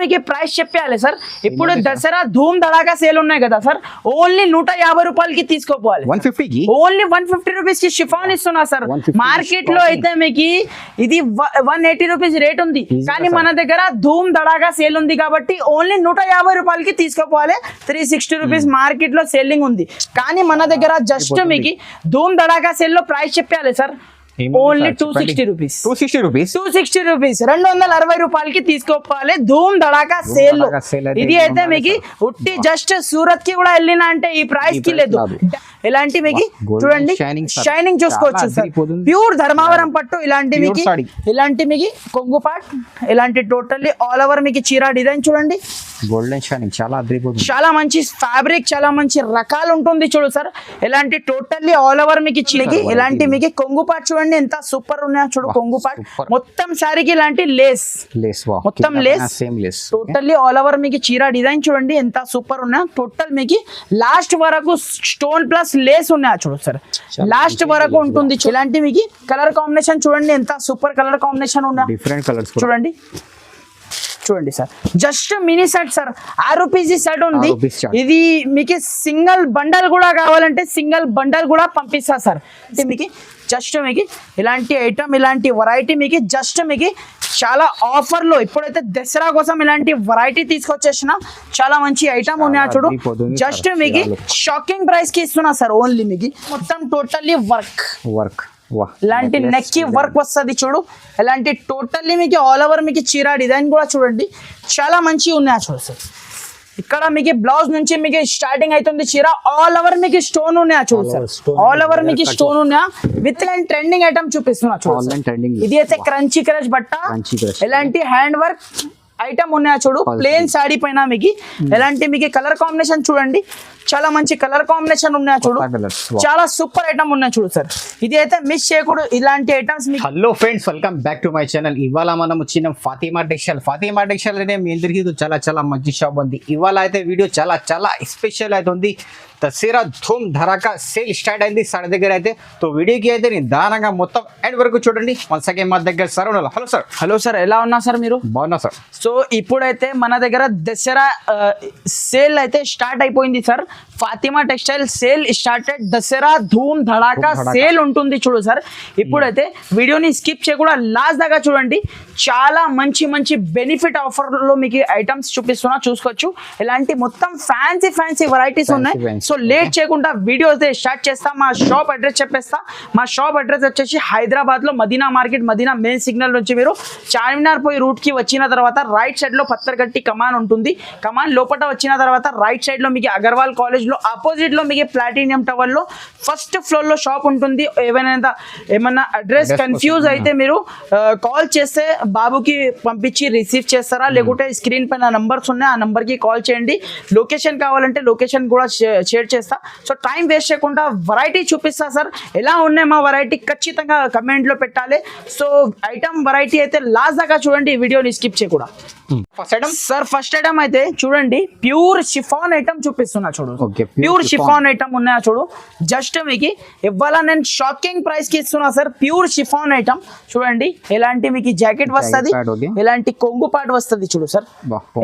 మీకు ప్రైస్ చెప్పాలి సార్. ఇప్పుడు దసరా ధూమ్ దడాకా సేల్ ఉన్నాయి కదా సార్, ఓన్లీ 150 రూపాయలకి తీసుకోపోవాలి. 150 ఓన్లీ 150 రూపీస్ కి షిఫాన్ ఇస్తున్నా సార్. మార్కెట్ లో అయితే మీకు ఇది 180 రూపీస్ రేట్ ఉంది, కానీ మన దగ్గర ధూమ్ దడాకా సేల్ ఉంది కాబట్టి ఓన్లీ 150 రూపాయలకి తీసుకోపోవాలి. 360 రూపీస్ మార్కెట్ లో సెల్లింగ్ ఉంది, కానీ మన దగ్గర జస్ట్ మీకు ధూమ్ దడాకా సేల్ లో ప్రైస్ చెప్పాలి సార్. Only 260 rupees. 260 రూపీస్ 260 రూపాయలకి తీసుకోవాలి ధూమ్ దడాకా సేల్. ఇది అయితే మీకు ఉట్టి జస్ట్ సూరత్ కి కూడా వెళ్ళినా అంటే ఈ ప్రైస్ కి లేదు. ఇలాంటి మీకు చూడండి షైనింగ్ చూసుకోవచ్చు సార్. ప్యూర్ ధర్మావరం పట్టు ఇలాంటి మీకు కొంగు పాట్, ఇలాంటి టోటల్లీ ఆల్ ఓవర్ మీకు చీర డిజైన్ చూడండి. గోల్డెన్ షైనింగ్ చాలా మంచి ఫ్యాబ్రిక్, చాలా మంచి రకాలు ఉంటుంది చూడు సార్. ఇలాంటి టోటల్లీ ఆల్ ఓవర్ మీకు ఇలాంటి మీకు కొంగు పాట్ చూడండి ఎంత సూపర్ ఉన్నాయో చూడు. కొంగు పాట్ మొత్తం సారీకి ఇలాంటి లేస్ మొత్తం లేస్ టోటల్లీ ఆల్ ఓవర్ మీకు చీర డిజైన్ చూడండి ఎంత సూపర్ ఉన్నా. టోటల్ మీకు లాస్ట్ వరకు స్టోన్ ప్లస్ లేస్ ఉన్నాయా చూడు సార్, లాస్ట్ వరకు ఉంటుంది. ఇలాంటి మీకు కలర్ కాంబినేషన్ చూడండి ఎంత సూపర్ కలర్ కాంబినేషన్ ఉన్నా. డిఫరెంట్ కలర్స్ చూడండి sir. Just mini set sir, 6 rupees set ఉంది. ఇది మీకు సింగిల్ బండల్ కూడా కావాలంటే సింగిల్ బండల్ కూడా పంపిస్తా సార్. మీకు జస్ట్ మీకు ఇలాంటి ఐటమ్, ఇలాంటి వెరైటీ మీకు జస్ట్ మీకు చాలా ఆఫర్ లో ఇప్పుడైతే దసరా కోసం ఇలాంటి వెరైటీ తీసుకొచ్చేసిన చాలా మంచి ఐటమ్ ఉన్నాయా చూడు. జస్ట్ మీకు షాకింగ్ ప్రైస్ కి ఇస్తున్నా సార్. ఓన్లీ మీకు మొత్తం టోటల్లీ వర్క్ ఇలాంటి నెక్ కి వర్క్ వస్తుంది చూడు. ఇలాంటి టోటల్లీ మీకు ఆల్ ఓవర్ మీకు చీర డిజైన్ కూడా చూడండి చాలా మంచి ఉన్నాయా చూడు సార్. ఇక్కడ మీకు బ్లౌజ్ నుంచి మీకు స్టార్టింగ్ అవుతుంది చీర ఆల్ ఓవర్ మీకు స్టోన్ ఉన్నాయా చూడు సార్. ఆల్ ఓవర్ మీకు స్టోన్ ఉన్నాయా విత్ ట్రెండింగ్ ఐటమ్ చూపిస్తున్నా చూడు. ఇది అయితే క్రంచీ క్రష్ బట్ట, ఇలాంటి హ్యాండ్ వర్క్ ఐటమ్ ఉన్నాయా చూడు. ప్లేన్ సాడీ పైన మీకు ఎలాంటి మీకు కలర్ కాంబినేషన్ చూడండి, చాలా మంచి కలర్ కాంబినేషన్ ఉన్నాయా చూడు. చాలా సూపర్ ఐటమ్ ఉన్నాయి చూడు సార్. ఇది అయితే మిస్ చేయకూడదు ఇలాంటి items. Hello friends, welcome back to my channel. ఇవాళ మనం వచ్చిన ఫాతిమా టెక్స్టైల్ అనే మీ అందరికీ చాలా మంచి షాప్ ఉంది. ఇవాళ అయితే వీడియో చాలా స్పెషల్ అయితే ఉంది. దసరా ధూమ్ ధడాకా సేల్ స్టార్ట్ అయింది సార్ దగ్గర అయితే. తో వీడియోకి అయితే నిదానంగా మొత్తం ఎండ్ వరకు చూడండి. వన్స్ అగైన్ మా దగ్గర సార్ ఉన్నారు. హలో సార్, ఎలా ఉన్నా సార్ మీరు? బాగున్నా సార్. సో ఇప్పుడైతే మన దగ్గర దసరా సేల్ అయితే స్టార్ట్ అయిపోయింది sir. Fatima textile sale started. Dasara ధూమ్ ధడాకా సేల్ ఉంటుంది చూడు సార్. ఇప్పుడైతే వీడియోని స్కిప్ చేయకుండా లాస్ట్ దాకా చూడండి. చాలా మంచి బెనిఫిట్ ఆఫర్ లో మీకు ఐటమ్స్ చూపిస్తున్నా, చూసుకోవచ్చు. ఇలాంటి మొత్తం ఫ్యాన్సీ వెరైటీస్ ఉన్నాయి. సో లేట్ చేయకుండా వీడియో అయితే స్టార్ట్ చేస్తా. మా షాప్ అడ్రస్ చెప్పేస్తా. మా షాప్ అడ్రస్ వచ్చేసి హైదరాబాద్ లో Madina market, Madina main signal నుంచి మీరు చార్మినార్ పోయి రూట్ కి వచ్చిన తర్వాత రైట్ సైడ్ లో పత్తర్గట్టి కమాన్ ఉంటుంది. కమాన్ లోపల వచ్చిన తర్వాత రైట్ సైడ్ లో మీకు అగర్వాల్ కాలేజ్ లో ఆపోజిట్ లో మీకు ప్లాటినియం టవర్ లో ఫస్ట్ ఫ్లోర్ లో షాప్ ఉంటుంది. ఏమన్నా అడ్రస్ కన్ఫ్యూజ్ అయితే మీరు కాల్ చేస్తే బాబుకి పంపించి రిసీవ్ చేస్తారా, లేకుంటే స్క్రీన్ పైన నంబర్స్ ఉన్నాయి, ఆ నంబర్ కి కాల్ చేయండి. లొకేషన్ కావాలంటే లొకేషన్ కూడా షేర్ చేస్తా. సో టైం వేస్ట్ చేయకుండా వెరైటీ చూపిస్తా సార్. ఎలా ఉన్నాయి మా వెరైటీ ఖచ్చితంగా కమెంట్ లో పెట్టాలి. సో ఐటమ్ వెరైటీ అయితే లాస్ట్ దాకా చూడండి, వీడియోని స్కిప్ చేయకూడదు. ఫస్ట్ ఐటమ్ అయితే చూడండి, ప్యూర్ షిఫాన్ ఐటమ్ చూపిస్తున్నా చూడు. ప్యూర్ షిఫాన్ ఐటమ్ ఉన్నాయా చూడు. జస్ట్ మీకు ఇవాళ నేను షాకింగ్ ప్రైస్ కి ఇస్తున్నా సార్. ప్యూర్ షిఫాన్ ఐటమ్ చూడండి. ఎలాంటి మీకు జాకెట్ వస్తుంది, ఎలాంటి కొంగు పాటు వస్తుంది చూడు సార్.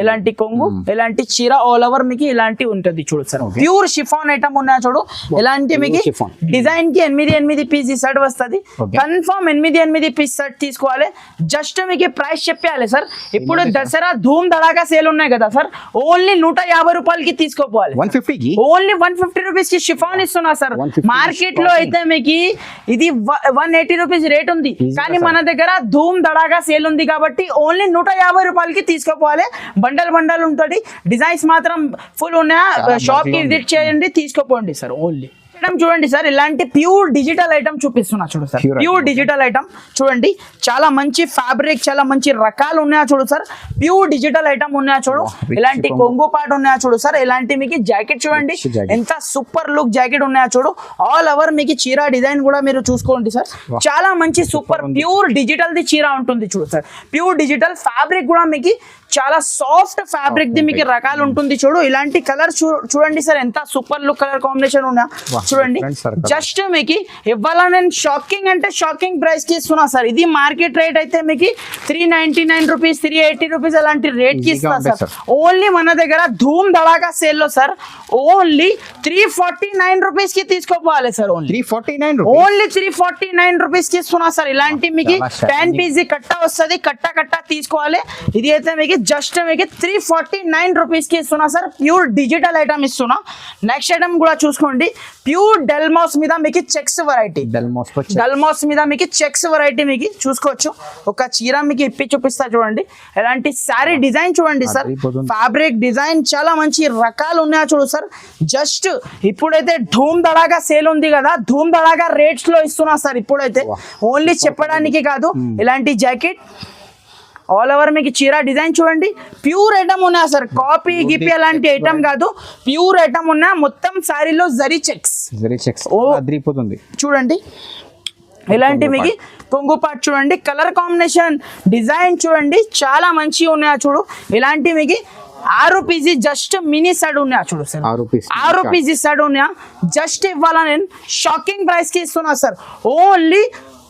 ఎలాంటి కొంగు, ఎలాంటి చీర ఆల్ ఓవర్ మీకు ఇలాంటి ఉంటుంది చూడు సార్. ప్యూర్ షిఫాన్ ఐటమ్ ఉన్నాయా చూడు. ఎలాంటి మీకు డిజైన్ కి 8 పీస్ సెట్ వస్తుంది. కన్ఫర్మ్ 8 పీస్ సెట్ తీసుకోవాలి. జస్ట్ మీకు ప్రైస్ చెప్పాలి సార్. ఇప్పుడు దసరా ధూమ్ దడాకా సేల్ ఉన్నాయి కదా సార్, ఓన్లీ 150 రూపాయలకి తీసుకోపోవాలి. ఓన్లీ 150 రూపీస్ కి షిఫాన్ ఇస్తున్నా సార్. మార్కెట్ లో అయితే మీకు ఇది 180 రూపీస్ రేట్ ఉంది, కానీ మన దగ్గర ధూమ్ దడాకా సేల్ ఉంది కాబట్టి ఓన్లీ 150 రూపాయలకి తీసుకోపోవాలి. బండల్ ఉంటుంది. డిజైన్స్ మాత్రం ఫుల్ ఉన్నాయా, షాప్ కి విజిట్ చేయండి, తీసుకోపోండి సార్. ఓన్లీ ఐటమ్ చూడండి సార్. ఇలాంటి ప్యూర్ డిజిటల్ ఐటమ్ చూపిస్తున్నా చూడు సార్. ప్యూర్ డిజిటల్ ఐటమ్ చూడండి. చాలా మంచి ఫ్యాబ్రిక్, చాలా మంచి రకాలు ఉన్నాయా చూడు సార్. ప్యూర్ డిజిటల్ ఐటమ్ ఉన్నాయా చూడు. ఇలాంటి కొంగు పాటు ఉన్నాయా చూడు సార్. ఇలాంటి మీకు జాకెట్ చూడండి, ఎంత సూపర్ లుక్ జాకెట్ ఉన్నాయా చూడు. ఆల్ ఓవర్ మీకు చీర డిజైన్ కూడా మీరు చూసుకోండి సార్. చాలా మంచి సూపర్ ప్యూర్ డిజిటల్ ది చీర ఉంటుంది చూడు సార్. ప్యూర్ డిజిటల్ ఫ్యాబ్రిక్ కూడా మీకు చాలా సాఫ్ట్ ఫ్యాబ్రిక్ ది మీకు రకాలు ఉంటుంది చూడు. ఇలాంటి కలర్ చూడండి సార్, ఎంత సూపర్ లుక్ కలర్ కాంబినేషన్ ఉన్నా చూడండి. జస్ట్ మీకు ఇవాళ నేను షాకింగ్ అంటే షాకింగ్ ప్రైస్ కి ఇస్తున్నా సార్. ఇది మార్కెట్ రేట్ అయితే మీకు 399 రూపీస్ 380 రూపీస్ అలాంటి రేట్ కి ఇస్తా సార్. ఓన్లీ మన దగ్గర ధూమ్ ధడాకా సేల్ లో సార్ ఓన్లీ 349 రూపీస్ కి తీసుకోపోవాలి సార్. ఓన్లీ 349 రూపీస్ కి ఇస్తున్నా సార్. ఇలాంటి మీకు 10 పీస్ కట్ట వస్తుంది, కట్ట తీసుకోవాలి. ఇది అయితే మీకు జస్ట్ మీకు 349 రూపీస్ కి ఇస్తున్నా సార్. ప్యూర్ డిజిటల్ ఐటమ్ ఇస్తున్నా. నెక్స్ట్ ఐటమ్ కూడా చూసుకోండి, ప్యూర్ డెల్మాస్ మీద మీకు చెక్స్ వెరైటీ. డెల్మాస్ మీద మీకు చెక్స్ వెరైటీ మీకు చూసుకోవచ్చు. ఒక చీర మీకు ఇప్పి చూపిస్తా చూడండి. ఎలాంటి శారీ డిజైన్ చూడండి సార్, ఫ్యాబ్రిక్ డిజైన్ చాలా మంచి రకాలు ఉన్నాయో చూడు సార్. జస్ట్ ఇప్పుడైతే ధూమ్ దడాగా సేల్ ఉంది కదా, ధూమ్ దడాగా రేట్స్ లో ఇస్తున్నా సార్. ఇప్పుడైతే ఓన్లీ చెప్పడానికి కాదు, ఇలాంటి జాకెట్ ఆల్ ఓవర్ మీకు చీర డిజైన్ చూడండి. ప్యూర్ ఐటమ్ ఉన్నా సార్, కాపీ గిపి అలాంటి ఐటమ్ కాదు, ప్యూర్ ఐటమ్ ఉన్నా. మొత్తం శారీలో జరీ చెక్స్ చూడండి. ఇలాంటి మీకు కొంగు పాట్ చూడండి, కలర్ కాంబినేషన్ డిజైన్ చూడండి, చాలా మంచిగా ఉన్నాయా చూడు. ఇలాంటి మీకు 6 పీజీ జస్ట్ మినీ సెట్ ఉన్నాయా చూడు సార్. 6 పీజీ సెట్ ఉన్నాయా జస్ట్ ఇవ్వాలా నేను షాకింగ్ ప్రైస్ కి ఇస్తున్నా సార్. ఓన్లీ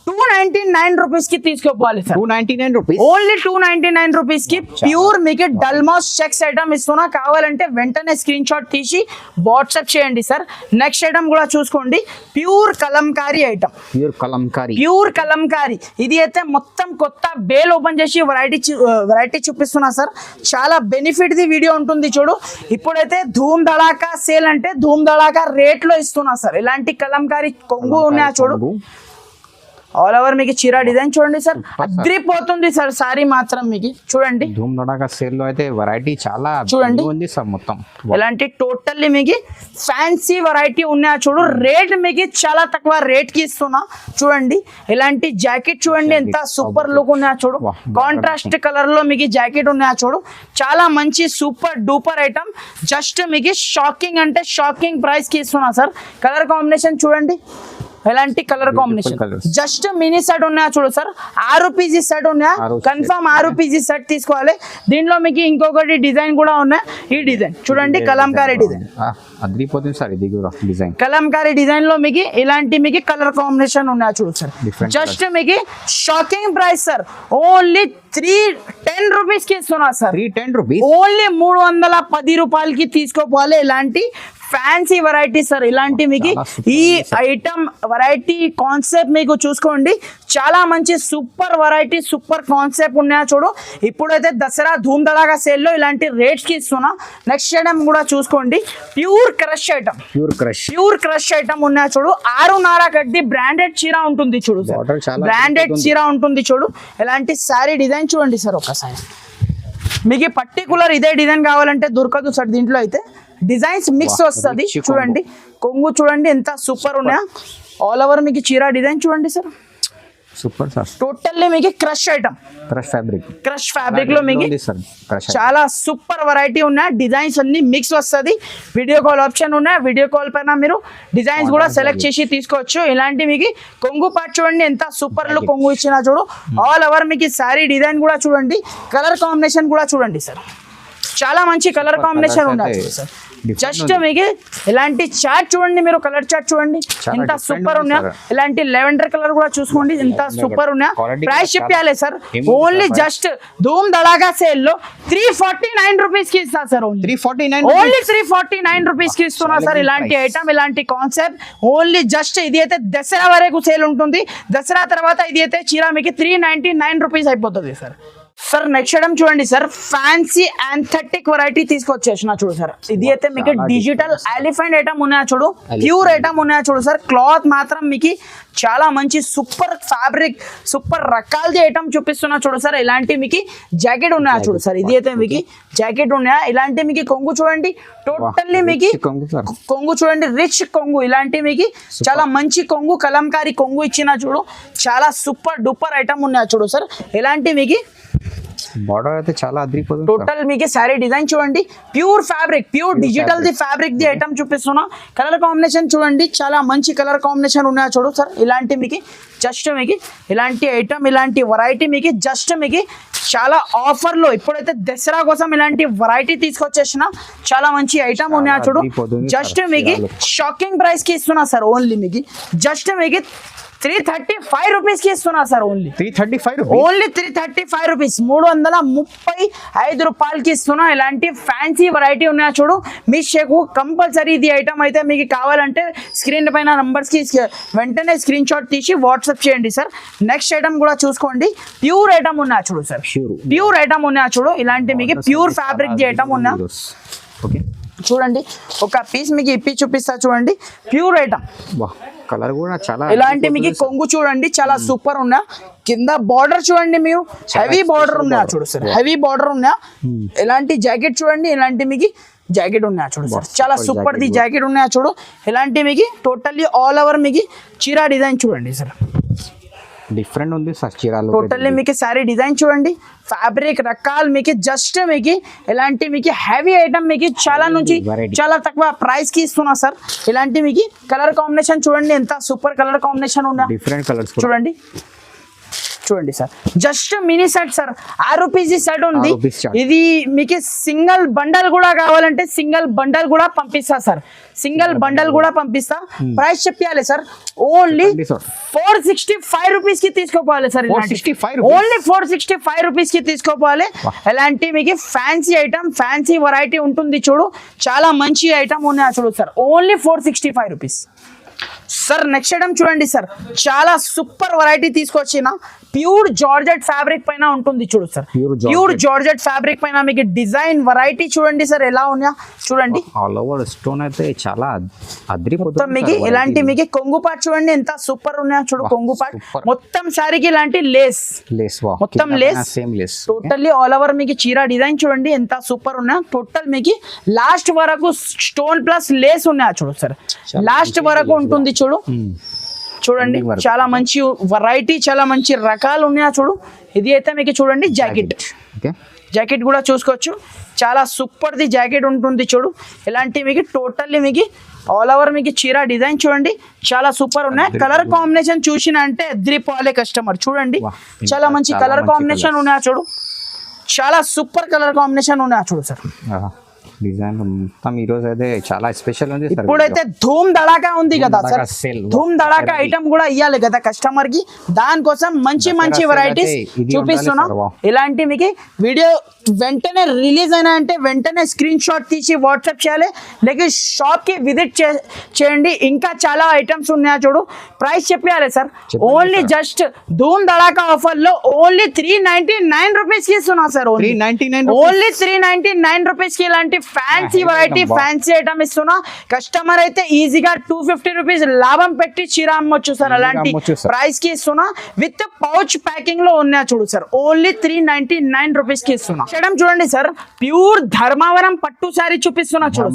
299 రూపీస్ కి తీసుకోపోవాలి సార్. 299 రూపీస్ ఓన్లీ 299 రూపీస్ కి ప్యూర్ మీకు డల్మాస్ చెక్స్ ఐటమ్ ఇస్తున్నా. కావాలంటే వెంటనే స్క్రీన్ షాట్ తీసి వాట్సాప్ చేయండి సార్. నెక్స్ట్ ఐటమ్ కూడా చూసుకోండి, pure Kalamkari item. Pure Kalamkari ఇది అయితే మొత్తం కొత్త బేల్ ఓపెన్ చేసి వెరైటీ చూపిస్తున్నా సార్. చాలా బెనిఫిట్ ది వీడియో ఉంటుంది చూడు. ఇప్పుడైతే ధూమ్ దడాకా సేల్ అంటే ధూమ్ దడాకా రేట్ లో ఇస్తున్నా సార్. ఇలాంటి కలంకారీ కొంగు ఉన్నాయా చూడు. ఆల్ ఓవర్ మీకు చీర డిజైన్ చూడండి సార్, అద్రిపోతుంది సార్. సారీ మాత్రం మీకు చూడండి, ధూమ్ దడాకా సేల్ లో అయితే వెరైటీ చాలా చూడండి ఉంది సార్. మొత్తం ఇలాంటి టోటల్లీ మీకు ఫ్యాన్సీ వెరైటీ ఉన్నాయా చూడు. రేట్ మీకు చాలా తక్కువ రేట్ కి ఇస్తున్నా చూడండి. ఇలాంటి జాకెట్ చూడండి, ఎంత సూపర్ లుక్ ఉన్నాయా చూడు. కాంట్రాస్ట్ కలర్ లో మీకు జాకెట్ ఉన్నాయా చూడు. చాలా మంచి సూపర్ డూపర్ ఐటమ్. జస్ట్ మీకు షాకింగ్ అంటే షాకింగ్ ప్రైస్ కి ఇస్తున్నా సార్. కలర్ కాంబినేషన్ చూడండి, ఎలాంటి colour combination. Just mini set ఉన్నాయా చూడు సార్. 6 పీజీ సెట్ ఉన్నాయా, కన్ఫర్మ్ 6 పీజీ సెట్ తీసుకోవాలి. దీనిలో మీకు ఇంకొకటి డిజైన్ కూడా ఉన్నాయి. ఈ డిజైన్ చూడండి, కలంకారీ డిజైన్ అదిరిపోతుంది సార్. ఇది కూడా డిజైన్ కలంకారీ డిజైన్ లో మీకు ఇలాంటి మీకు కలర్ కాంబినేషన్ ఉన్నాయా చూడు సార్. జస్ట్ మీకు shocking price sir. Only 310 rupees కి ఇస్తున్నా సార్. 310 రూపీస్ ఓన్లీ 310 రూపాయలకి తీసుకోపోవాలి. ఇలాంటి ఫ్యాన్సీ వెరైటీ సార్. ఇలాంటి మీకు ఈ ఐటమ్ వెరైటీ కాన్సెప్ట్ మీకు చూసుకోండి, చాలా మంచి సూపర్ వెరైటీ సూపర్ కాన్సెప్ట్ ఉన్నాయా చూడు. ఇప్పుడైతే దసరా ధూమ్ దడాకా సేల్ లో ఇలాంటి రేట్స్ కి ఇస్తున్నా. నెక్స్ట్ ఐటమ్ కూడా చూసుకోండి, pure crush item. Pure crush item ఉన్నాయా చూడు. 6.5 కట్టి బ్రాండెడ్ చీర ఉంటుంది చూడు సార్. బ్రాండెడ్ చీర ఉంటుంది చూడు. ఇలాంటి శారీ డిజైన్ చూడండి సార్. ఒకసారి మీకు పర్టికులర్ ఇదే డిజైన్ కావాలంటే దొరకదు సార్. దీంట్లో అయితే డిజైన్స్ మిక్స్ వస్తుంది చూడండి. కొంగు చూడండి ఎంత సూపర్ ఉన్నాయా. ఆల్ ఓవర్ మీకు చీర డిజైన్ చూడండి సార్. Super sir. టోటల్లీ మీకు క్రష్ ఐటమ్, క్రష్ ఫ్యాబ్రిక్ లో మీకు చాలా సూపర్ వెరైటీ ఉన్నాయి. డిజైన్స్ అన్ని మిక్స్ వస్తుంది. వీడియో కాల్ ఆప్షన్ ఉన్నాయి. వీడియో కాల్ పైన మీరు డిజైన్స్ కూడా సెలెక్ట్ చేసి తీసుకోవచ్చు. ఇలాంటి మీకు కొంగు పార్ట్ చూడండి, ఎంత సూపర్ లుక్ కొంగు ఇచ్చినా చూడు. ఆల్ ఓవర్ మీకు శారీ డిజైన్ కూడా చూడండి, కలర్ కాంబినేషన్ కూడా చూడండి సార్. చాలా మంచి కలర్ కాంబినేషన్ ఉన్నాయి సార్. జస్ట్ మీకు ఇలాంటి చార్ట్ చూడండి, మీరు కలర్ చార్ట్ చూడండి ఎంత సూపర్ ఉన్నా. ఇలాంటి లెవెండర్ కలర్ కూడా చూసుకోండి, ఎంత సూపర్ ఉన్నా. ప్రైస్ చెప్పాలి సార్. ఓన్లీ జస్ట్ ధూమ్ దడాకా సేల్ లో 349 రూపీస్ కి ఇస్తా సార్. ఓన్లీ 349 రూపీస్ కి ఇస్తున్నా సార్. ఇలాంటి ఐటమ్, ఇలాంటి కాన్సెప్ట్ ఓన్లీ జస్ట్ ఇది అయితే దసరా వరకు సేల్ ఉంటుంది. దసరా తర్వాత ఇది అయితే చీర మీకు 399 రూపీస్ అయిపోతుంది సార్. సార్ నెక్స్ట్ ఐటమ్ చూడండి సార్, ఫ్యాన్సీ యాంథెటిక్ వెరైటీ తీసుకొచ్చేసిన చూడు సార్. ఇది అయితే మీకు డిజిటల్ ఎలిఫెంట్ ఐటమ్ ఉన్నాయా చూడు, ప్యూర్ ఐటమ్ ఉన్నాయా చూడు సార్. క్లాత్ మాత్రం మీకు చాలా మంచి సూపర్ ఫ్యాబ్రిక్ సూపర్ రకాలది ఐటమ్ చూపిస్తున్నా చూడు సార్. ఇలాంటి మీకు జాకెట్ ఉన్నాయా చూడు సార్. ఇది అయితే మీకు జాకెట్ ఉన్నాయా. ఇలాంటి మీకు కొంగు చూడండి, టోటల్లీ మీకు కొంగు చూడండి, రిచ్ కొంగు. ఇలాంటి మీకు చాలా మంచి కొంగు, కలంకారీ కొంగు ఇచ్చిన చూడు. చాలా సూపర్ డూపర్ ఐటమ్ ఉన్నాయా చూడు సార్. ఇలాంటి మీకు బార్డర్ అయితే చాలా అదిరిపోతుంది. టోటల్ మీకు శారీ డిజైన్ చూడండి, pure fabric, pure digital the fabric the item చూపిస్తున్నా. కలర్ కాంబినేషన్ చూడండి, చాలా మంచి కలర్ కాంబినేషన్ ఉన్నాయో చూడు సార్. ఇలాంటి మీకు జస్ట్ మీకు ఇలాంటి ఐటమ్, ఇలాంటి వెరైటీ మీకు జస్ట్ మీకు చాలా ఆఫర్లో ఇప్పుడైతే దసరా కోసం ఇలాంటి వెరైటీ తీసుకొచ్చేసిన చాలా మంచి ఐటమ్ ఉన్నాయో చూడు. జస్ట్ మీకు షాకింగ్ ప్రైస్ కి ఇస్తున్నా సార్. ఓన్లీ మీకు జస్ట్ మీకు 335 రూపీస్ కి ఇస్తున్నా సార్. ఓన్లీ 335 ఓన్లీ 335 రూపీస్, 335 రూపాయలకి ఇస్తున్నా. ఇలాంటి ఫ్యాన్సీ వెరైటీ ఉన్నాయో చూడు. మీ షేకు కంపల్సరీ ఇది ఐటమ్ అయితే మీకు కావాలంటే స్క్రీన్ పైన నంబర్స్కి వెంటనే స్క్రీన్ షాట్ తీసి వాట్సాప్ చేయండి సార్. నెక్స్ట్ ఐటమ్ కూడా చూసుకోండి, ప్యూర్ ఐటమ్ ఉన్నాయో చూడు సార్. ప్యూర్ ఐటమ్ ఉన్నాయో చూడు. ఇలాంటి మీకు ప్యూర్ ఫ్యాబ్రిక్ ది ఐటమ్ ఉన్నా ఓకే. చూడండి, ఒక పీస్ మీకు ఇప్పి చూపిస్తా చూడండి. ప్యూర్ ఐటమ్, కలర్ కూడా చాలా ఇలాంటి మీకు కొంగు చూడండి, చాలా సూపర్ ఉన్నా. కింద బార్డర్ చూడండి, మీరు హెవీ బార్డర్ ఉన్నా చూడు సార్. హెవీ బార్డర్ ఉన్నా. ఇలాంటి జాకెట్ చూడండి, ఇలాంటి మీకు జాకెట్ ఉన్నాయా చూడు సార్. చాలా సూపర్ ది జాకెట్ ఉన్నాయా చూడు. ఇలాంటి మీకు టోటల్లీ ఆల్ ఓవర్ మీకు చీరా డిజైన్ చూడండి సార్. డిఫరెంట్ ఉంది సార్ చీరాలు. టోటల్లీ మీకు సారీ డిజైన్ చూడండి, ఫ్యాబ్రిక్ రకాలు మీకు జస్ట్ మీకు ఇలాంటి మీకు హెవీ ఐటమ్ మీకు చాలా నుంచి చాలా తక్కువ ప్రైస్ కి ఇస్తున్నా సార్. ఇలాంటి మీకు కలర్ కాంబినేషన్ చూడండి, ఎంత సూపర్ కలర్ కాంబినేషన్ ఉన్నా. డిఫరెంట్ కలర్స్ చూడండి చూడండి sir. Just mini set sir, 6 rupees set ఉంది. ఇది మీకు సింగిల్ బండల్ కూడా కావాలంటే సింగిల్ బండల్ కూడా పంపిస్తా సార్. సింగిల్ బండల్ కూడా పంపిస్తా. ప్రైస్ చెప్పాలి సార్. ఓన్లీ 465 రూపీస్ కి తీసుకోపోవాలి సార్. ఓన్లీ 465 రూపీస్ కి తీసుకోపోవాలి. ఎలాంటి మీకు ఫ్యాన్సీ ఐటమ్, ఫ్యాన్సీ వెరైటీ ఉంటుంది చూడు. చాలా మంచి ఐటమ్ ఉన్నాయి చూడు sir. Only 465 rupees sir. Next item చూడండి సార్, చాలా సూపర్ వెరైటీ తీసుకొచ్చిన ప్యూర్ జార్జెట్ ఫ్యాబ్రిక్ పైన ఉంటుంది చూడు సార్. ప్యూర్ జార్జెట్ ఫ్యాబ్రిక్ పైన మీకు డిజైన్ వెరైటీ చూడండి సార్ ఎలా ఉన్నా చూడండి. ఆల్ ఓవర్ స్టోన్ అయితే చాలా అద్రిపోతుంది. మీకు ఇలాంటి మీకు కొంగు పాట్ చూడండి, ఎంత సూపర్ ఉన్నా చూడు. కొంగు పాట్ మొత్తం సారీకి ఇలాంటి లేస్ మొత్తం లేస్ టోటల్లీ ఆల్ ఓవర్ మీకు చీరా డిజైన్ చూడండి, ఎంత సూపర్ ఉన్నా. టోటల్ మీకు లాస్ట్ వరకు స్టోన్ ప్లస్ లేస్ ఉన్నా చూడు సార్. లాస్ట్ వరకు ఉంటుంది చూడు. చూడండి చాలా మంచి వెరైటీ, చాలా మంచి రకాలు ఉన్నాయా చూడు. ఇది అయితే మీకు చూడండి జాకెట్, జాకెట్ కూడా చూసుకోవచ్చు. చాలా సూపర్ ది జాకెట్ ఉంటుంది చూడు. ఇలాంటి మీకు టోటల్లీ మీకు ఆల్ ఓవర్ మీకు చీరా డిజైన్ చూడండి, చాలా సూపర్ ఉన్నాయి. కలర్ కాంబినేషన్ చూసిన అంటే ఎదిరిపోలే కస్టమర్. చూడండి చాలా మంచి కలర్ కాంబినేషన్ ఉన్నాయా చూడు. చాలా సూపర్ కలర్ కాంబినేషన్ ఉన్నాయా చూడు సార్. డిజైన్ మొత్తం ఈ రోజు అయితే చాలా స్పెషల్ ఉంది. ఇప్పుడైతే ధూమ్ ధడాకా ఉంది కదా సార్. ధూమ్ ధడాకా ఐటమ్ కూడా ఇవ్వాలి కదా కస్టమర్ కి. దానికోసం మంచి మంచి వెరైటీస్ చూపిస్తున్నాం. ఇలాంటి మీకు వీడియో వెంటనే రిలీజ్ అయినా అంటే వెంటనే స్క్రీన్ షాట్ తీసి వాట్సాప్ చేయాలి, లేక షాప్ కి విజిట్ చేయండి. ఇంకా చాలా ఐటమ్స్ ఉన్నాయా చూడు. ప్రైస్ చెప్పాలి సార్. ఓన్లీ జస్ట్ ధూమ్ ధడాకా ఆఫర్ లో ఓన్లీ 399 రూపీస్ కి ఇస్తున్నా సార్. ఓన్లీ 399 రూపీస్ కి ఇలాంటి ఫ్యాన్సీ వెరైటీ, ఫ్యాన్సీ ఐటమ్ ఇస్తున్నా. కస్టమర్ అయితే ఈజీగా 250 రూపీస్ లాభం పెట్టి చీర అమ్మొచ్చు సార్. అలాంటి ప్రైస్ కి ఇస్తున్నా. విత్ పౌచ్ ప్యాకింగ్ లో ఉన్నాయా చూడు సార్. ఓన్లీ 399 రూపీస్ కి ఇస్తున్నా. చూడండి సార్, ప్యూర్ ధర్మవరం పట్టు సారీ చూపిస్తున్నా చూడు.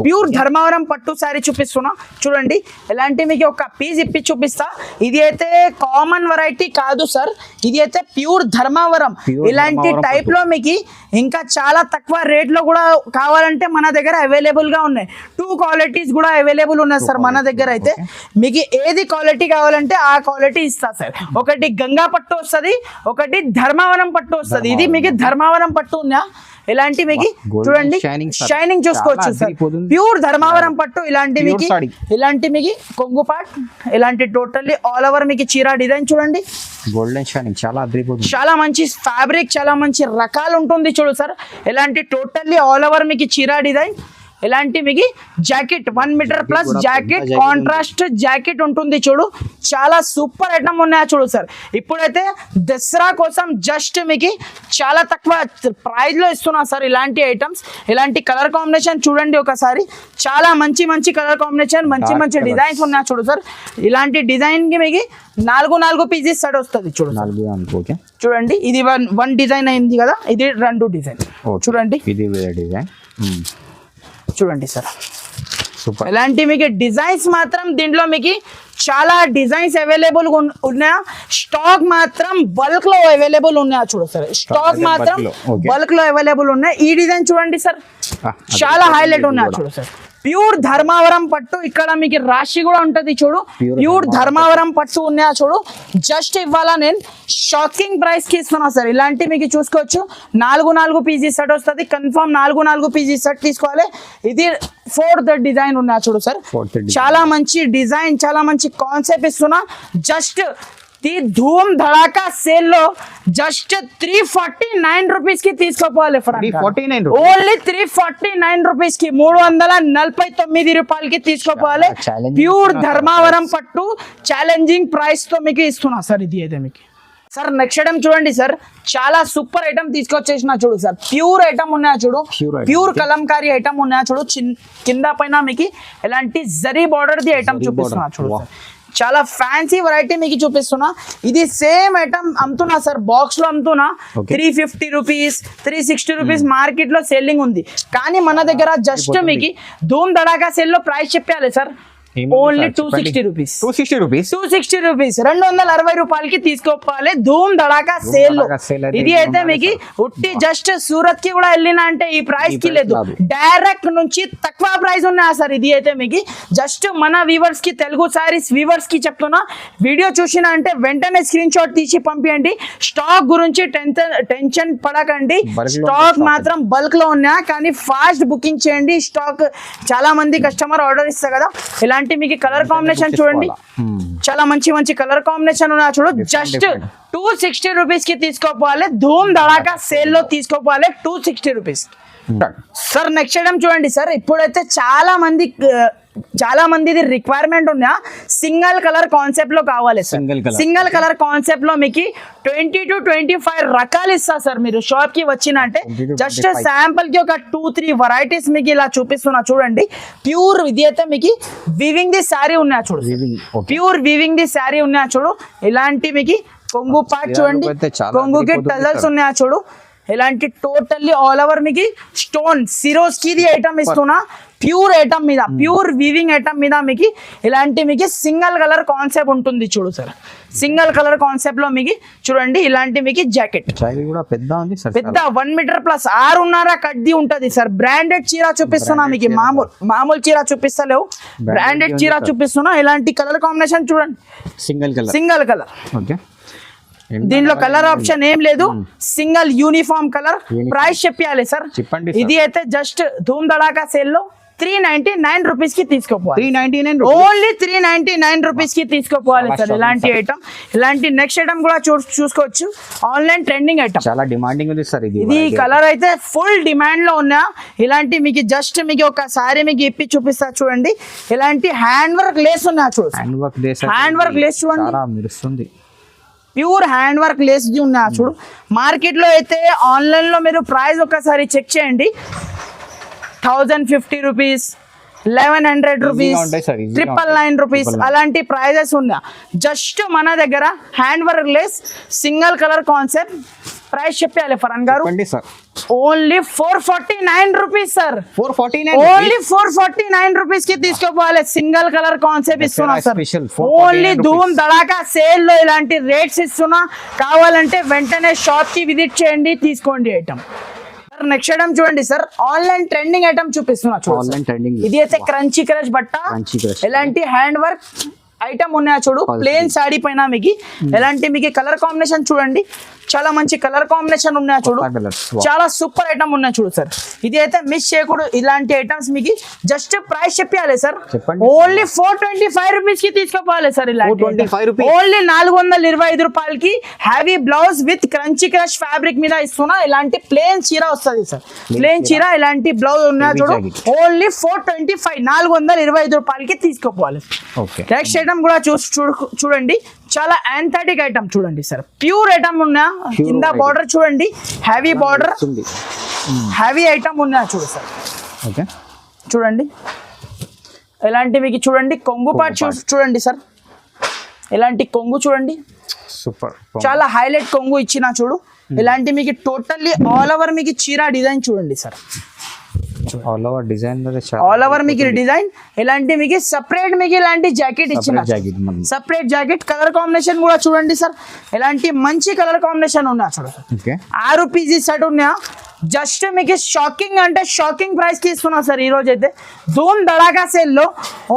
ప్యూర్ ధర్మవరం పట్టు సారీ చూపిస్తున్నా చూడండి. ఇలాంటి మీకు ఒక పీస్ ఇప్పి చూపిస్తా. ఇది అయితే కామన్ వెరైటీ కాదు సార్, ఇది అయితే ప్యూర్ ధర్మవరం. ఇలాంటి టైప్ లో మీకు ఇంకా చాలా తక్కువ రేట్ లో కూడా కావాలంటే మన దగ్గర అవైలబుల్ గా ఉన్నాయి. 2 క్వాలిటీస్ కూడా అవైలబుల్ ఉన్నాయి సార్ మన దగ్గర. అయితే మీకు ఏది క్వాలిటీ కావాలంటే ఆ క్వాలిటీ ఇస్తా సార్. ఒకటి గంగా పట్టు వస్తుంది, ఒకటి ధర్మవరం పట్టు వస్తుంది. ఇది మీకు ధర్మవరం పట్టు ఉందా. ఇలాంటి మీకు చూడండి షైనింగ్ చూసుకోవచ్చు సార్. ప్యూర్ ధర్మవరం పట్టు. ఇలాంటి మీకు కొంగు పాట్, ఇలాంటి టోటల్లీ ఆల్ ఓవర్ మీకు చీరా డిజైన్ చూడండి. గోల్డెన్ షైనింగ్ చాలా మంచి ఫ్యాబ్రిక్, చాలా మంచి రకాలు ఉంటుంది చూడు సార్. ఇలాంటి టోటల్లీ ఆల్ ఓవర్ మీకు చీరా డిజైన్. ఇలాంటి మీకు jacket 1 metre plus jacket, contrast jacket ఉంటుంది చూడు. చాలా సూపర్ ఐటమ్ ఉన్నాయా చూడు సార్. ఇప్పుడైతే దసరా కోసం జస్ట్ మీకు చాలా తక్కువ ప్రైస్ లో ఇస్తున్నా సార్ ఇలాంటి ఐటమ్స్. ఇలాంటి కలర్ కాంబినేషన్ చూడండి ఒకసారి. చాలా మంచి మంచి కలర్ కాంబినేషన్, మంచి మంచి డిజైన్స్ ఉన్నాయా చూడు సార్. ఇలాంటి డిజైన్ కి మీకు 4 పీసెస్ సెట్ వస్తుంది చూడు. చూడండి ఇది వన్ డిజైన్ అయింది కదా, ఇది 2 డిజైన్ చూడండి. ఇది డిజైన్ చూడండి సార్. ఇలాంటి మీకు డిజైన్స్ మాత్రం దీంట్లో మీకు చాలా డిజైన్స్ అవైలబుల్ ఉన్నాయా, స్టాక్ మాత్రం బల్క్ లో అవైలబుల్ ఉన్నాయా చూడు సార్, స్టాక్ మాత్రం bulk లో, okay. బల్క్ లో అవైలబుల్ ఉన్నాయి. ఈ డిజైన్ చూడండి సార్, చాలా హైలైట్ ఉన్నాయా చూడు సార్. ప్యూర్ ధర్మావరం పట్టు, ఇక్కడ మీకు రాశి కూడా ఉంటది చూడు, ప్యూర్ ధర్మావరం పట్టు ఉన్నాయా చూడు. జస్ట్ ఇవాళ నేను షాకింగ్ ప్రైస్ కి ఇస్తున్నా సార్. ఇలాంటి మీకు చూసుకోవచ్చు, 4 పీజీ సెట్ వస్తుంది, కన్ఫర్మ్ 4 పీజీ సెట్ తీసుకోవాలి. ఇది 4th డిజైన్ ఉన్నా చూడు సార్, చాలా మంచి డిజైన్, చాలా మంచి కాన్సెప్ట్ ఇస్తున్నా. జస్ట్ ఈ ధూమ్ ధడాకా సేల్ లో జస్ట్ 349 రూపీస్ కి తీసుకోపోవాలి. 349 ఓన్లీ 349 రూపీస్ కి, 349 రూపాయలకి తీసుకోపోవాలి. ప్యూర్ ధర్మావరం పట్టు ఛాలెంజింగ్ ప్రైస్ తో మీకు ఇస్తున్నా సార్. ఇది అయితే మీకు సార్ నెక్స్ట్ ఐటమ్ చూడండి సార్, చాలా సూపర్ ఐటమ్ తీసుకొచ్చేసిన చూడు సార్. ప్యూర్ ఐటమ్ ఉన్నాయా చూడు, ప్యూర్ కలంకారీ ఐటమ్ ఉన్నాయా చూడు. కింద పైన మీకు ఎలాంటి జరీ బార్డర్ ది ఐటమ్ చూపిస్తున్నా చూడు సార్. చాలా ఫ్యాన్సీ వెరైటీ మీకు చూపిస్తున్నా. ఇది సేమ్ ఐటమ్ అమ్ముతున్నా సార్, బాక్స్ లో అమ్ముతున్నా 350 రూపీస్, 360 రూపీస్ మార్కెట్ లో సెల్లింగ్ ఉంది. కానీ మన దగ్గర జస్ట్ మీకు ధూమ్ దడాకా సేల్ లో ప్రైస్ చెప్పాలి sir, only 260 rupees. 260 rupees, 260 rupees, 260 రూపాయలకి తీసుకోవాలి ధూమ్ దడాకా సేల్ లో. ఇది అయితే మీకు ఉట్టి జస్ట్ సూరత్ కి కూడా వెళ్ళినా అంటే ఈ ప్రైస్ కి లేదు, డైరెక్ట్ నుంచి తక్కువ ప్రైస్ ఉన్నాయా సార్. ఇది అయితే మీకు జస్ట్ మన వ్యూవర్స్ కి, తెలుగు సారీస్ వ్యూవర్స్ కి చెప్తున్నా, వీడియో చూసినా అంటే వెంటనే స్క్రీన్ షాట్ తీసి పంపించండి. స్టాక్ గురించి టెన్షన్ పడకండి, స్టాక్ మాత్రం బల్క్ లో ఉన్నా, కానీ ఫాస్ట్ బుకింగ్ చేయండి. స్టాక్ చాలా మంది కస్టమర్ ఆర్డర్ ఇస్తారు కదా. ఇలాంటి మీకు కలర్ కాంబినేషన్ చూడండి, చాలా మంచి కలర్ కాంబినేషన్ ఉన్నా చూడు. జస్ట్ 260 రూపీస్ కి తీసుకోపోవాలి, ధూమ్ దడాకా సేల్ లో తీసుకోపోవాలి 260 రూపీస్ సార్. నెక్స్ట్ ఐటమ్ చూడండి సార్, ఇప్పుడైతే చాలా మంది రిక్వైర్మెంట్ ఉన్నా, సింగిల్ కలర్ కాన్సెప్ట్ లో కావాలి సార్. సింగిల్ కలర్ కాన్సెప్ట్ లో మీకు 20 to 25 రకాలు ఇస్తా సార్. మీరు షాప్ కి వచ్చిన అంటే జస్ట్ శాంపుల్ కి ఒక 2-3 వెరైటీస్ మీకు ఇలా చూపిస్తున్నా చూడండి. ప్యూర్ ఇది అయితే మీకు వివింగ్ ది శారీ ఉన్నా చూడు, ప్యూర్ వివింగ్ ది శారీ ఉన్నా చూడు. ఇలాంటి మీకు కొంగు పార్ట్ చూడండి, కొంగుకి టజల్స్ ఉన్నాయా చూడు. ఇలాంటి టోటల్లీ ఆల్ ఓవర్ మీకు స్టోన్ సిరోస్ కి ఐటమ్ ఇస్తున్నా. ప్యూర్ ఐటమ్ మీద, ప్యూర్ వీవింగ్ ఐటమ్ మీద మీకు ఇలాంటి మీకు సింగిల్ కలర్ కాన్సెప్ట్ ఉంటుంది చూడు సార్. సింగిల్ కలర్ కాన్సెప్ట్ లో మీకు చూడండి, ఇలాంటి మీకు జాకెట్ కూడా పెద్ద ఉంది సార్, పెద్ద 1 మీటర్ ప్లస్ 6.5 కడ్డీ ఉంటది సార్. బ్రాండెడ్ చీర చూపిస్తున్నా మీకు, మామూలు చీర చూపిస్తలేవు, బ్రాండెడ్ చీర చూపిస్తున్నా. ఇలాంటి కలర్ కాంబినేషన్ చూడండి, సింగిల్ కలర్. ఓకే, దీనిలో కలర్ ఆప్షన్ ఏం లేదు, సింగిల్ యూనిఫామ్ కలర్. ప్రైస్ చెప్పాలి సార్, చెప్పండి. ఇది అయితే జస్ట్ ధూమ్ దడాకా సేల్ లో 399 రూపీస్ కి తీసుకోపోవాలి. 399 ఓన్లీ 399 రూపీస్ కి తీసుకోపోవాలి సార్. ఇలాంటి ఐటమ్, ఇలాంటి నెక్స్ట్ ఐటమ్ కూడా చూసుకోవచ్చు. ఆన్లైన్ ట్రెండింగ్ ఐటమ్, చాలా డిమాండింగ్ ఉంది సార్. ఇది కలర్ అయితే ఫుల్ డిమాండ్ లో ఉన్నా. ఇలాంటి మీకు జస్ట్ మీకు ఒకసారి మీకు ఇప్పి చూపిస్తా చూడండి. ఇలాంటి హ్యాండ్ వర్క్ లేస్ ఉన్నా చూడు, హ్యాండ్ వర్క్ లేస్ చూడండి, ప్యూర్ హ్యాండ్ వర్క్ లేస్ ఉన్నా చూడు. మార్కెట్ లో అయితే ఆన్లైన్ లో మీరు ప్రైస్ ఒకసారి చెక్ చేయండి, 1050 రూపీస్, 1100 రూపీస్, 999 రూపీస్ అలాంటి ప్రైజెస్ ఉన్నా. జస్ట్ మన దగ్గర hand work less single colour concept price చెప్పాలి ఫరాన్ గారు, only 449 rupees sir. 449, only 449 rupees కి తీసుకోపోవాలి. సింగిల్ కలర్ కాన్సెప్ట్ ఇస్తున్నా సార్, ఓన్లీ ధూమ్ దడాకా సేల్ లో ఇలాంటి రేట్స్ ఇస్తున్నా. కావాలంటే వెంటనే షాప్ కి విజిట్ చేయండి, తీసుకోండి ఐటమ్. నెక్స్ట్ ఐటమ్ చూడండి సార్, ఆన్లైన్ ట్రెండింగ్ ఐటమ్ చూపిస్తున్నా చూడండి. ఇది అయితే క్రంచీ క్రష్ బట్ట, ఎలాంటి హ్యాండ్ వర్క్ ఐటమ్ ఉన్నాయా చూడు. ప్లేన్ సాడీ పైన మీకు ఎలాంటి మీకు కలర్ కాంబినేషన్ చూడండి, చాలా మంచి కలర్ కాంబినేషన్ ఉన్నాయా చూడు. చాలా సూపర్ ఐటమ్ ఉన్నాయి చూడు సార్. ఇది అయితే మిస్ చేయకూడదు. ఇలాంటి ఐటమ్స్ మీకు జస్ట్ ప్రైస్ చెప్పాలి సార్, ఓన్లీ 425 రూపీస్ కి తీసుకోవాలి సార్. ఇలాంటి ఓన్లీ 425 రూపాయలకి heavy blouse with crunchy crush fabric మీద ఇస్తున్నా. ఇలాంటి ప్లేన్ చీర వస్తుంది సార్, ప్లేన్ చీర ఇలాంటి బ్లౌజ్ ఉన్నాయా చూడు. ఓన్లీ 425, 425 రూపాయలకి తీసుకోవాలి. నెక్స్ట్ ఐటమ్ కూడా చూడండి, చాలా యాంథెటిక్ ఐటమ్ చూడండి సార్. ప్యూర్ ఐటమ్ ఉన్నా, కింద బార్డర్ చూడండి, హ్యావీ బార్డర్, హ్యావీ ఐటమ్ ఉన్నా చూడు సార్. ఓకే, చూడండి ఎలాంటి మీకు చూడండి కొంగు పార్ట్ చూడండి సార్. ఇలాంటి కొంగు చూడండి, సూపర్, చాలా హైలైట్ కొంగు ఇచ్చిన చూడు. ఇలాంటి మీకు టోటల్లీ ఆల్ ఓవర్ మీకు చీర డిజైన్ చూడండి సార్. చూడండి. All over design all over మీకు డిజైన్ ఇలాంటి మీకు సపరేట్ మీకు ఇలాంటి జాకెట్ ఇచ్చిన jacket separate jacket colour combination కూడా చూడండి సార్. ఇలాంటి మంచి కలర్ కాంబినేషన్ ఉన్నా చూడండి. ఓకే 6 పీసెస్ సెట్ ఉన్నా జస్ట్ మీకు షాకింగ్ అంటే షాకింగ్ ప్రైస్ కి ఇస్తున్నా సార్. ఈ రోజు అయితే ధూమ్ ధడాకా సేల్ లో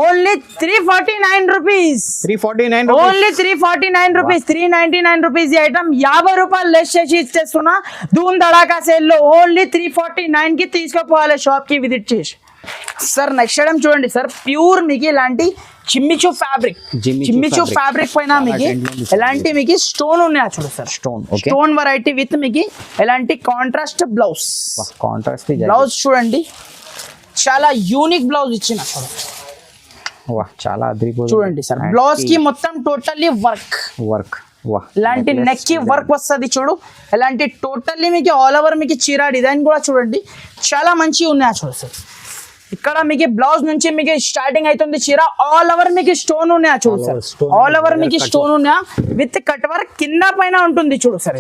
only 349 rupees. 349 only 349 rupees. 399 rupees ఈ ఐటమ్ 50 రూపాయలు లెస్ చేసి ఇచ్చేస్తున్నా ధూమ్ ధడాకా సేల్ లో. ఓన్లీ 349 కి తీసుకుపోవాలి షాప్ కి విజిట్ చేసి. సార్ నెక్స్ట్ ఐటమ్ చూడండి సార్. ప్యూర్ మీకు ఇలాంటి చిమ్మిచూ ఫ్యాబ్రిక్. చిమ్మిచూ ఫ్యాబ్రిక్ పైన మీకు ఎలాంటి మీకు స్టోన్ ఉన్నాయి చూడు సార్. స్టోన్ వెరైటీ విత్ మీకు ఎలాంటి కాంట్రాస్ట్ బ్లౌజ్. బ్లౌజ్ చూడండి చాలా యూనిక్ బ్లౌజ్ ఇచ్చిన చాలా చూడండి సార్. బ్లౌజ్ కి మొత్తం టోటల్లీ వర్క్ ఇలాంటి నెక్ కి వర్క్ వస్తుంది చూడు. ఇలాంటి టోటల్లీ మీకు ఆల్ ఓవర్ మీకు చీర డిజైన్ కూడా చూడండి చాలా మంచిగా ఉన్నాయి చూడు సార్. ఇక్కడ మీకు బ్లౌజ్ నుంచి మీకు స్టార్టింగ్ అవుతుంది చీర ఆల్ ఓవర్ మీకు స్టోన్ ఉన్నాయా చూడు సార్. ఆల్ ఓవర్ మీకు స్టోన్ ఉన్నాయా విత్ కట్ వర్క్ కింద పైన ఉంటుంది చూడు సార్.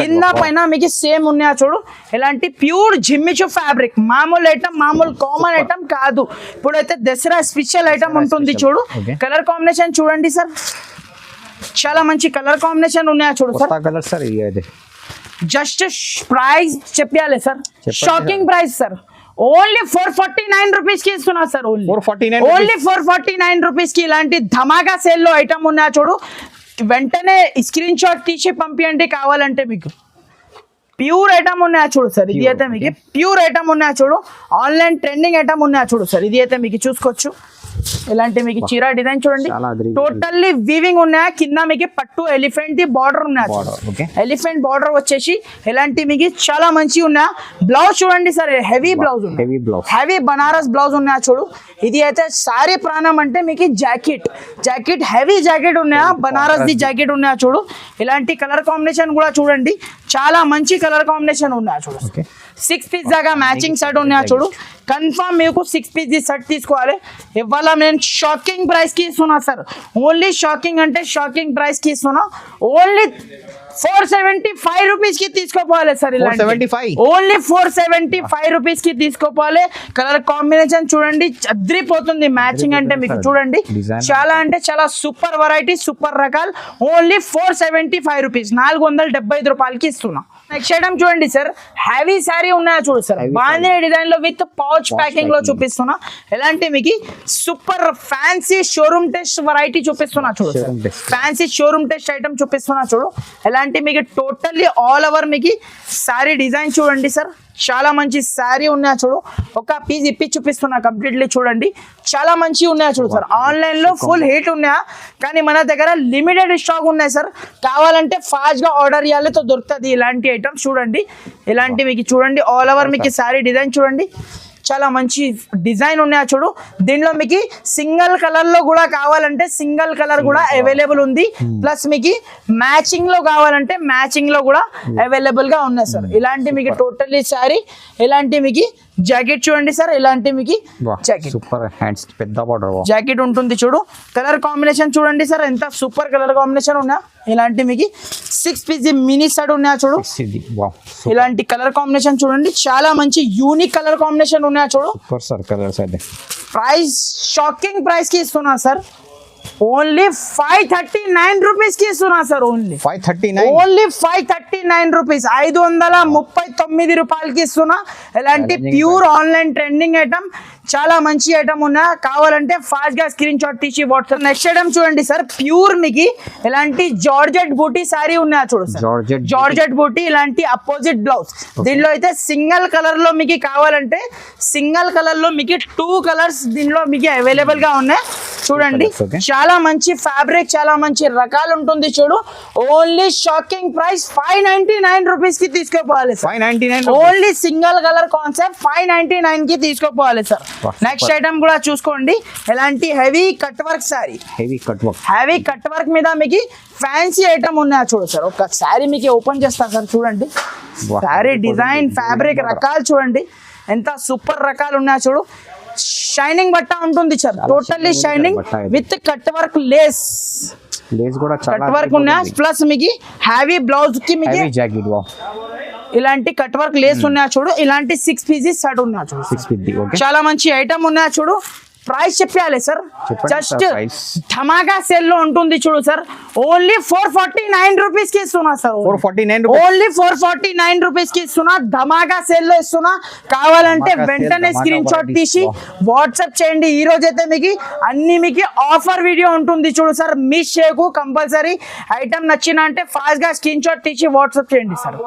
కింద పైన మీకు సేమ్ ఉన్నాయా చూడు. ఇలాంటి ప్యూర్ జిమ్మిచూ ఫ్యాబ్రిక్. మామూలు ఐటమ్ మామూలు కామన్ ఐటమ్ కాదు. ఇప్పుడైతే దసరా స్పెషల్ ఐటమ్ ఉంటుంది చూడు. కలర్ కాంబినేషన్ చూడండి సార్ చాలా మంచి కలర్ కాంబినేషన్ ఉన్నాయా చూడు సార్. జస్ట్ ప్రైస్ చెప్పాలి sir. Shocking price sir. Only 449 rupees కి ఇస్తున్నా సార్. ఓన్లీ 449 రూపీస్ కి ఇలాంటి ధమాకా సేల్ లో ఐటమ్ ఉన్నా చూడు. వెంటనే స్క్రీన్ షాట్ తీసి పంపించండి కావాలంటే. మీకు ప్యూర్ ఐటమ్ ఉన్నాయా చూడు సార్. ఇది అయితే మీకు ప్యూర్ ఐటమ్ ఉన్నాయా చూడు. ఆన్లైన్ ట్రెండింగ్ ఐటమ్ ఉన్నాయా చూడు సార్. ఇది అయితే మీకు చూసుకోవచ్చు. ఇలాంటి మీకు చీర డిజైన్ చూడండి టోటల్లీ వీవింగ్ ఉన్నాయా. కింద మీకు పట్టు ఎలిఫెంట్ ది బార్డర్ ఉన్నాయా. ఎలిఫెంట్ బార్డర్ వచ్చేసి ఇలాంటి మీకు చాలా మంచి ఉన్నాయా. బ్లౌజ్ చూడండి sir heavy blouse heavy Banaras blouse ఉన్నాయా చూడు. ఇది అయితే సారీ ప్రాణం అంటే మీకు జాకెట్ హెవీ జాకెట్ ఉన్నాయా. బనారస్ ది జాకెట్ ఉన్నాయా చూడు. ఇలాంటి కలర్ కాంబినేషన్ కూడా చూడండి చాలా మంచి కలర్ కాంబినేషన్ ఉన్నాయా చూడు. 6 పీస్ దాకా మ్యాచింగ్ సెట్ ఉన్నాయా చూడు. కన్ఫర్మ్ మీకు 6 పీస్ సెట్ తీసుకోవాలి. ఇవాళ నేను షాకింగ్ ప్రైస్ కి ఇస్తున్నా సార్. ఓన్లీ షాకింగ్ అంటే షాకింగ్ ప్రైస్ కి ఇస్తున్నా. ఓన్లీ 475 రూపీస్ కి తీసుకోపోవాలి సార్. ఓన్లీ 475 రూపీస్ కి తీసుకోపోవాలి. కలర్ కాంబినేషన్ చూడండి అద్రిపోతుంది. మ్యాచింగ్ అంటే మీకు చూడండి చాలా అంటే చాలా సూపర్ వెరైటీ సూపర్ రకాలు. ఓన్లీ 475 రూపీస్ 475 రూపాయలకి ఇస్తున్నా. నెక్స్ట్ ఐటమ్ చూడండి సార్ హెవీ శారీ ఉన్నాయా చూడు సార్. బాంధీ డిజైన్ లో విత్ పౌచ్ ప్యాకింగ్ లో చూపిస్తున్నా. ఎలాంటి మీకు super fancy showroom test variety చూపిస్తున్నా చూడు sir. Fancy showroom test item చూపిస్తున్నా చూడు. ఎలాంటి మీకు టోటల్లీ ఆల్ ఓవర్ మీకు శారీ డిజైన్ చూడండి సార్. చాలా మంచి శారీ ఉన్నాయా చూడు. ఒక పీస్ ఇప్పి చూపిస్తున్నా కంప్లీట్లీ చూడండి చాలా మంచి ఉన్నాయా చూడు సార్. ఆన్లైన్ లో ఫుల్ హిట్ ఉన్నాయా కానీ మన దగ్గర లిమిటెడ్ స్టాక్ ఉన్నాయి సార్. కావాలంటే ఫాస్ట్ గా ఆర్డర్ ఇవ్వాలి తో దొరుకుతుంది ఇలాంటి ఐటమ్స్ చూడండి. ఇలాంటి మీకు చూడండి ఆల్ ఓవర్ మీకు శారీ డిజైన్ చూడండి చాలా మంచి డిజైన్ ఉన్నాయా చూడు. దీనిలో మీకు సింగిల్ కలర్ లో కూడా కావాలంటే సింగిల్ కలర్ కూడా అవైలబుల్ ఉంది. ప్లస్ మీకు మ్యాచింగ్ లో కావాలంటే మ్యాచింగ్ లో కూడా అవైలబుల్ గా ఉన్నాయి సార్. ఇలాంటి మీకు టోటల్లీ సారీ ఇలాంటి మీకు జాకెట్ చూడండి సార్. ఇలాంటి మీకు జాకెట్ సూపర్ హ్యాండ్స్ పెద్ద బార్డర్ జాకెట్ ఉంటుంది చూడు. కలర్ కాంబినేషన్ చూడండి సార్ ఎంత సూపర్ కలర్ కాంబినేషన్ ఉన్నా. ఇలాంటి మీకు 6 పీస్ మినీ సెట్ ఉన్నాయా చూడు. ఇలాంటి కలర్ కాంబినేషన్ చూడండి చాలా మంచి యూనిక్ కలర్ కాంబినేషన్ ఉన్నాయా చూడు. ప్రైస్ షాకింగ్ ప్రైస్ కి ఇస్తున్నా సార్. ఓన్లీ 539 రూపీస్ కి ఇస్తున్నా సార్. ఓన్లీ 539 రూపీస్ 539 రూపాయలకి ఇస్తున్నా. ఎలాంటి ప్యూర్ ఆన్లైన్ ట్రెండింగ్ ఐటమ్ చాలా మంచి ఐటమ్ ఉన్నా. కావాలంటే ఫాస్ట్ గా స్క్రీన్ షాట్ తీసి వాట్సాప్. నెక్స్ట్ ఐటమ్ చూడండి సార్ ప్యూర్ మీకు ఇలాంటి జార్జెట్ బూటీ సారీ ఉన్నాయా చూడు సార్. జార్జెట్ బూటీ ఇలాంటి అపోజిట్ బ్లౌజ్. దీనిలో అయితే సింగిల్ కలర్ లో మీకు కావాలంటే సింగిల్ కలర్ లో మీకు 2 కలర్స్ దీనిలో మీకు అవైలబుల్ గా ఉన్నాయి చూడండి. చాలా మంచి ఫ్యాబ్రిక్ చాలా మంచి రకాలు ఉంటుంది చూడు. ఓన్లీ షాకింగ్ ప్రైస్ 599 రూపీస్ కి తీసుకోపోవాలి sir. Only single colour concept 599 కి తీసుకోపోవాలి సార్. నెక్స్ట్ ఐటమ్ కూడా చూసుకోండి. ఎలాంటి heavy cut work sari. Heavy cut work మీద మీకు ఫ్యాన్సీ ఐటమ్ ఉన్నాయా చూడు సార్. ఒక సారీ మీకు ఓపెన్ చేస్తాను సార్ చూడండి. సారీ డిజైన్ ఫ్యాబ్రిక్ రకాలు చూడండి ఎంత సూపర్ రకాలు ఉన్నాయా చూడు. షైనింగ్ బట్ట ఉంటుంది sir. Totally shining with cut work lace కూడా కట్ వర్క్ ఉన్నాయా. ప్లస్ మీకు హ్యావీ బ్లౌజ్ కి మీకు ఇలాంటి కట్ వర్క్ లేస్ ఉన్నాయా చూడు, ఇలాంటి 6 పీసెస్ షర్ట్ ఉన్నాయా చూడు, 6 50. ఓకే, చాలా మంచి ఐటమ్ ఉన్నాయా చూడు. ప్రైస్ చెప్పాలి సార్, చెప్పండి జస్ట్ సార్, price. ధమాకా సేల్ లో ఉంటుంది చూడు సార్. ఓన్లీ 449 రూపీస్ కి ఇస్తున్నా సార్, 449 రూపీస్. ఓన్లీ 449 రూపీస్ కి ఇస్తున్నా, ధమాకా సేల్ లో ఇస్తున్నా. కావాలంటే ధమాకా వెంటనే sale, స్క్రీన్ ధమాకా షాట్ తీసి varieties. వాట్సాప్ చేయండి. ఈ రోజు అయితే మీకు అన్ని మీకు ఆఫర్ వీడియో ఉంటుంది చూడు సార్, మిస్ చేయకు. కంపల్సరీ ఐటమ్ నచ్చిన అంటే ఫాస్ట్ గా స్క్రీన్ షాట్ తీసి వాట్సాప్ చేయండి sir.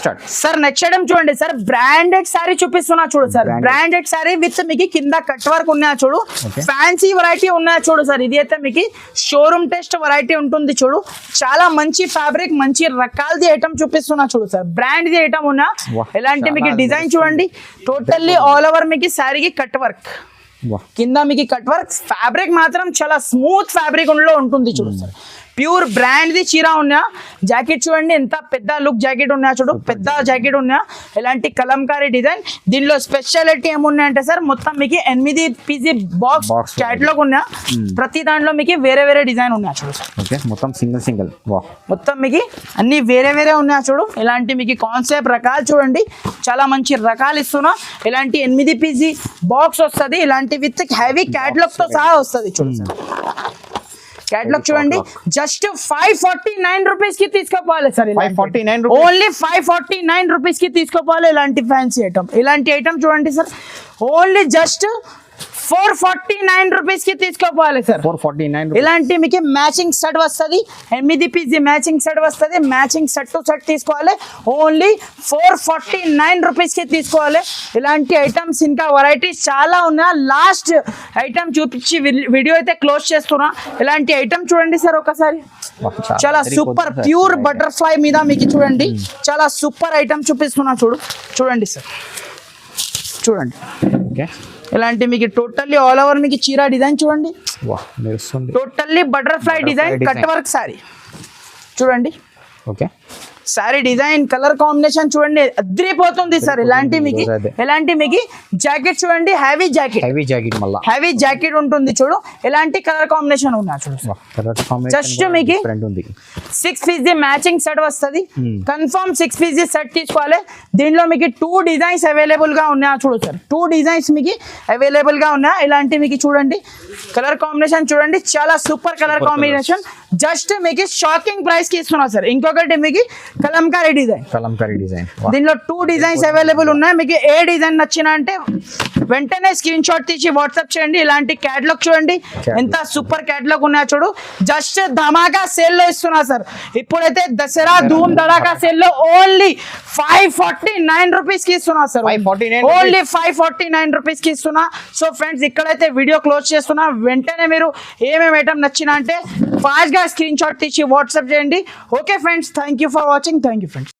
Start sir next item చూడండి సార్, బ్రాండెడ్ సారీ చూపిస్తున్నా చూడు సార్. బ్రాండెడ్ సారీ విత్ మీకు కింద కట్ వర్క్ ఉన్నాయా చూడు, ఫ్యాన్సీ వెరైటీ ఉన్నాయా చూడు సార్. ఇది అయితే మీకు షోరూమ్ టెస్ట్ వెరైటీ ఉంటుంది చూడు, చాలా మంచి ఫ్యాబ్రిక్, మంచి రకాలది ఐటమ్ చూపిస్తున్నా చూడు సార్. బ్రాండ్ ది ఐటమ్ ఉన్నా, ఎలాంటి మీకు డిజైన్ చూడండి, టోటల్లీ ఆల్ ఓవర్ మీకు సారీకి కట్ వర్క్, కింద మీకు కట్ వర్క్. ఫ్యాబ్రిక్ మాత్రం చాలా స్మూత్ ఫ్యాబ్రిక్ లో ఉంటుంది చూడు సార్. ప్యూర్ బ్రాండ్ ది చీర ఉన్నా. జాకెట్ చూడండి ఎంత పెద్ద లుక్ జాకెట్ ఉన్నా చూడు, పెద్ద జాకెట్ ఉన్నా, ఇలాంటి కలంకారీ డిజైన్. దీనిలో స్పెషాలిటీ ఏమున్నాయంటే సార్, మొత్తం మీకు 8 పీసీ బాక్స్ క్యాటలాగ్ ఉన్నా, ప్రతి దాంట్లో మీకు వేరే వేరే డిజైన్ ఉన్నా చూడు సార్. ఓకే, మొత్తం సింగిల్ మొత్తం మీకు అన్ని వేరే వేరే ఉన్నా చూడు. ఇలాంటి మీకు కాన్సెప్ట్ రకాలు చూడండి, చాలా మంచి రకాలు ఇస్తున్నా. ఇలాంటి 8 పీసీ బాక్స్ వస్తుంది, ఇలాంటి విత్ హెవీ క్యాటలాగ్ తో సహా వస్తుంది చూడు సార్. క్యాటలాగ్ చూడండి, జస్ట్ 549 రూపీస్ కి తీసుకోపోవాలి సార్. 549 రూపీస్, ఓన్లీ 549 రూపీస్ కి తీసుకోపోవాలి. ఇలాంటి ఫ్యాన్సీ ఐటమ్, ఇలాంటి ఐటమ్ చూడండి సార్, ఓన్లీ జస్ట్ 449 రూపీస్ కి తీసుకోపోవాలి సార్. 449. ఇలాంటి మీకు మ్యాచింగ్ సెట్ వస్తుంది, 8 పీసీ మ్యాచింగ్ సెట్ వస్తుంది. మ్యాచింగ్ సెట్ టు సెట్ తీసుకోవాలి, ఓన్లీ 449 రూపీస్ కి తీసుకోవాలి. ఇలాంటి ఐటమ్స్ ఇంకా వెరైటీస్ చాలా ఉన్నాయి. లాస్ట్ ఐటమ్ చూపించి వీడియో అయితే క్లోజ్ చేస్తున్నా. ఇలాంటి ఐటమ్ చూడండి సార్ ఒకసారి, చాలా సూపర్ ప్యూర్ బటర్ఫ్లై మీద మీకు చూడండి, చాలా సూపర్ ఐటమ్ చూపిస్తున్నా చూడు. చూడండి సార్, చూడండి. ఓకే, ఇలాంటి మీకు టోటల్లీ ఆల్ ఓవర్ మీకు చీర డిజైన్ చూడండి, totally butterfly design cut work sari చూడండి. Okay, sari design colour combination చూడండి, అద్రిపోతుంది సార్. ఇలాంటి మీకు జాకెట్ చూడండి, హెవీ జాకెట్ మళ్ళా హెవీ జాకెట్ ఉంటుంది చూడు. ఇలాంటి కలర్ కాంబినేషన్ ఉన్నా చూడు, జస్ట్ మీకు 6 పీస్ మ్యాచింగ్ సెట్ వస్తుంది. కన్ఫర్మ్ 6 పీస్ సెట్ తీసుకోవాలి. దీనిలో మీకు 2 డిజైన్స్ అవైలబుల్ గా ఉన్నాయా చూడు సార్, 2 డిజైన్స్ మీకు అవైలబుల్ గా ఉన్నాయా. ఇలాంటి మీకు చూడండి కలర్ కాంబినేషన్ చూడండి, చాలా సూపర్ కలర్ కాంబినేషన్. జస్ట్ మీకు షాకింగ్ ప్రైస్ కి ఇస్తున్నా సార్. ఇంకొకటి మీకు కలంకారీ డిజైన్, దీనిలో 2 డిజైన్స్ అవైలబుల్ ఉన్నాయి. మీకు ఏ డిజైన్ నచ్చినా అంటే వెంటనే స్క్రీన్ షాట్ తీసి వాట్సాప్ చేయండి. ఇలాంటి క్యాటలాగ్ చూడండి, ఎంత సూపర్ క్యాటలాగ్ ఉన్నాయో చూడు. జస్ట్ ధమాకా సేల్ లో ఇస్తున్నా సార్. ఇప్పుడైతే దసరా ధూమ్ ధడాకా సేల్ లో ఓన్లీ 549 రూపీస్ కి ఇస్తున్నా సార్, ఓన్లీ 549 రూపీస్ కి ఇస్తున్నా. సో ఫ్రెండ్స్, ఇక్కడైతే వీడియో క్లోజ్ చేస్తున్నా. వెంటనే మీరు ఏమేమి ఐటమ్ నచ్చినా అంటే ఫాస్ట్ గా స్క్రీన్ షాట్ తీసి వాట్సాప్ చేయండి. Okay friends, thank you for watching. Thank you friends.